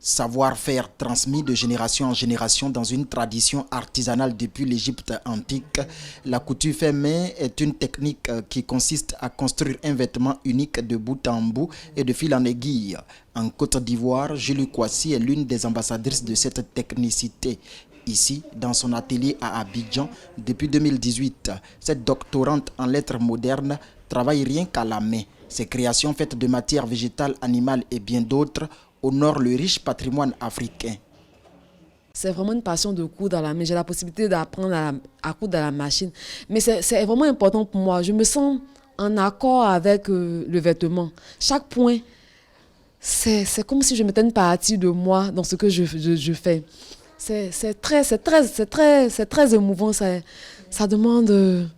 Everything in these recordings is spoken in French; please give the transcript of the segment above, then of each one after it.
Savoir-faire transmis de génération en génération dans une tradition artisanale depuis l'Égypte antique, la couture fait main est une technique qui consiste à construire un vêtement unique de bout en bout et de fil en aiguille. En Côte d'Ivoire, Julie Kouassi est l'une des ambassadrices de cette technicité. Ici, dans son atelier à Abidjan, depuis 2018, cette doctorante en lettres modernes travaille rien qu'à la main. Ses créations faites de matières végétales, animales et bien d'autres honorent le riche patrimoine africain. C'est vraiment une passion de coudre à la main. J'ai la possibilité d'apprendre à coudre à la machine. Mais c'est vraiment important pour moi. Je me sens en accord avec le vêtement. Chaque point, c'est comme si je mettais une partie de moi dans ce que je fais. C'est très émouvant. Ça demande...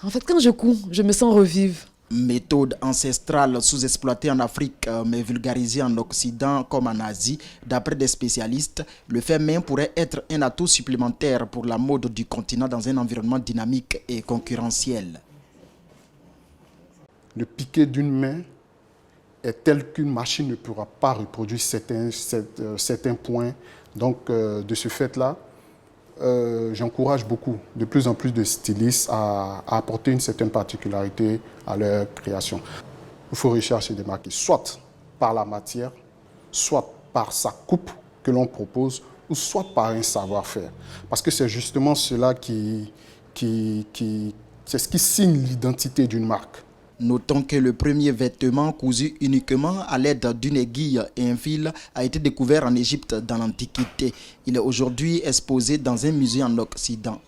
En fait, quand je couds, je me sens revivre. Méthode ancestrale sous-exploitée en Afrique mais vulgarisée en Occident comme en Asie, d'après des spécialistes, le fait main pourrait être un atout supplémentaire pour la mode du continent dans un environnement dynamique et concurrentiel. Le piqué d'une main est tel qu'une machine ne pourra pas reproduire certains points. Donc, de ce fait-là, j'encourage beaucoup, de plus en plus de stylistes à apporter une certaine particularité à leur création. Il faut rechercher des marques, soit par la matière, soit par sa coupe que l'on propose, ou soit par un savoir-faire. Parce que c'est justement cela c'est ce qui signe l'identité d'une marque. Notons que le premier vêtement cousu uniquement à l'aide d'une aiguille et un fil a été découvert en Égypte dans l'Antiquité. Il est aujourd'hui exposé dans un musée en Occident.